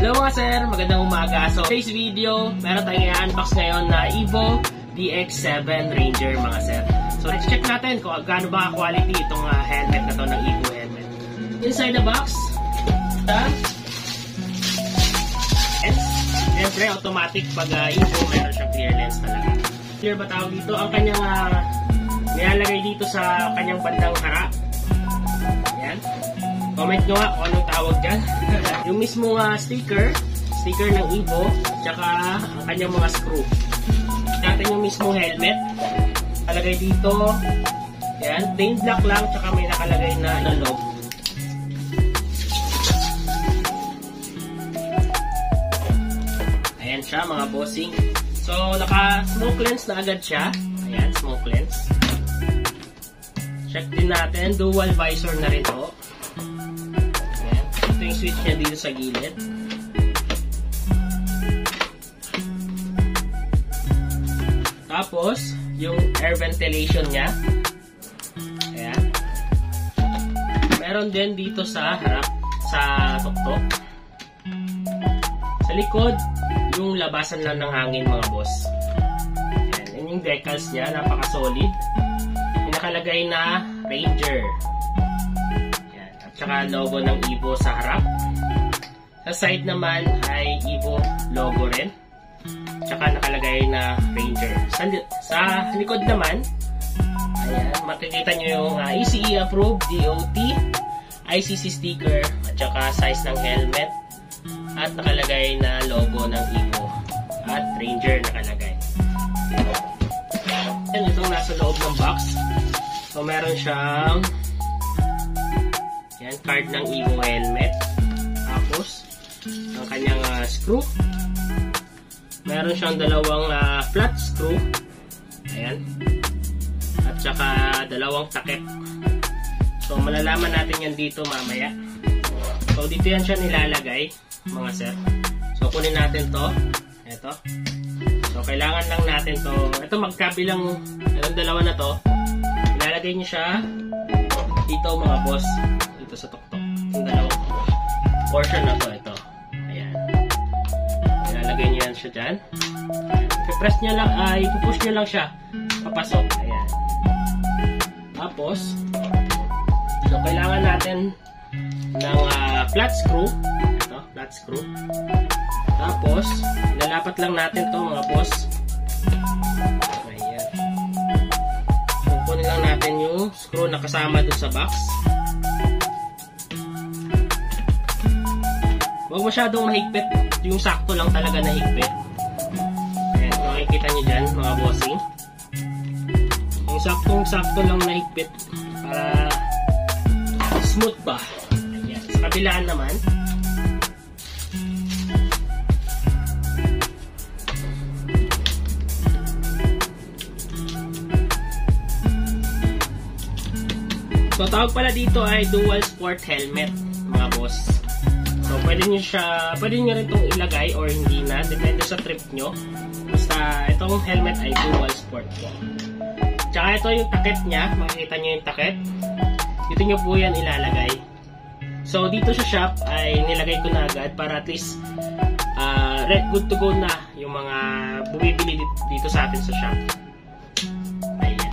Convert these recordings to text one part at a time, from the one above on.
Hello mga sir, magandang umaga. So today's video, meron tayong i-unbox ngayon na Evo DX7 Ranger mga sir. So let's check natin kung gaano ba quality itong helmet na to ng Evo helmet. Inside the box, siyempre automatic pag Evo meron siyang clear lens talaga. Clear ba tawag dito? Ang kanyang nilalagay dito sa kanyang bandang harap. Ayan. Comment nyo nga kung anong tawag dyan. Yung mismo sticker ng Evo, tsaka ang kanyang mga screw. Natin yung mismo helmet. Nakalagay dito. Ayan. Plain black lang, tsaka may nakalagay na logo. Ayan siya mga bossing. So, naka-smoke lens na agad siya. Ayan, smoke lens. Check din natin. Dual visor na rin to. Ayan. Ito yung switch niya dito sa gilid. Tapos, yung air ventilation niya. Ayan. Meron din dito sa harap, sa tuktok. Sa likod, yung labasan lang ng hangin mga boss. Ayan. Yan yung decals niya, napaka-solid. May nakalagay na Ranger. Ayan. At saka logo ng Evo sa harap. Sa side naman ay Evo logo rin. Tsaka nakalagay na Ranger. Sa likod naman, ayan, makikita nyo yung ECE approved DOT, ICC sticker, at saka size ng helmet. At nakalagay na logo ng Evo. At Ranger nakalagay. Yan, itong nasa loob ng box. So, meron siyang yan, card ng Evo helmet. Tapos, ang kanyang screw. Meron siyang dalawang flat screw. Ayan. At saka dalawang takip. So, malalaman natin yan dito mamaya. So, dito yan siya nilalagay, mga sir. So, kunin natin to. Ito. So, kailangan lang natin to. Ito, magkabilang itong dalawa na to. Ilalagay niyo siya dito, mga boss. Dito sa tuktok. Itong dalawang portion na to. Ito. Ayan. Ilalagay niyo yan siya dyan. I-press niyo lang, i-push niyo lang siya. Papasok. Ayan. Tapos, so, kailangan natin ng flat screw. Ito, flat screw. Tapos, nalapat lang natin to mga boss. Ayan. Kukunin lang natin yung screw na kasama doon sa box. Huwag masyadong mahigpit. Yung sakto lang talaga na higpit. Ayan, makikita nyo dyan mga bossing. Yung saktong-sakto lang na higpit para smooth ba. Ayan. Sa kabilaan naman, so tawag pala dito ay dual sport helmet mga boss. So pwede nyo rin itong ilagay or hindi na, depende sa trip nyo. Basta itong helmet ay dual sport po. Tsaka ito yung takip nya, makikita nyo yung takip. Dito nyo po yan ilalagay. So dito sa shop ay nilagay ko na agad para at least good to go na yung mga bumibili dito sa atin sa shop. Ayan.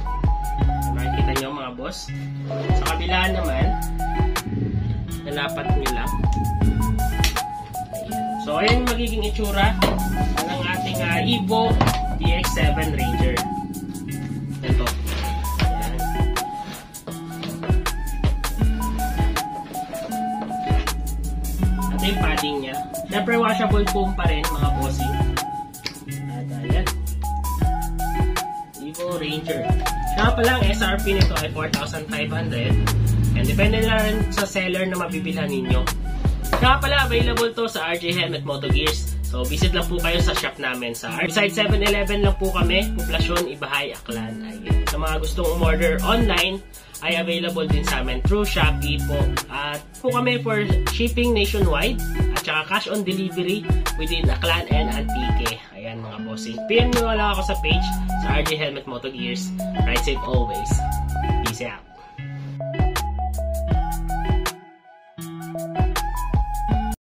Makikita nyo mga boss. Sa kabilaan naman, nalapat nyo lang. Ayan. So ayan yung magiging itsura ng ating Evo DX7 Ranger. Ito. Ayan. Ito yung padding nya. Siyempre washable foam pa rin mga bossing. At ayan. Evo Ranger. Kaya pa lang, SRP nito ay 4,500. And depende na rin sa seller na mabibilhan ninyo. Kaya pala, available to sa RJ Helmet Moto Gears. So, visit lang po kayo sa shop namin. Beside 7-Eleven lang po kami. Poblasyon, Ibahay, Aklan. Ayan. Sa mga gustong umorder online, ay available din sa amin through Shopee po. At po kami for shipping nationwide. At saka cash on delivery within Aklan and Antique. Ayan mga bossing. PM nyo lang ako sa page sa RJ Helmet Moto Gears. Ride safe always. Peace out.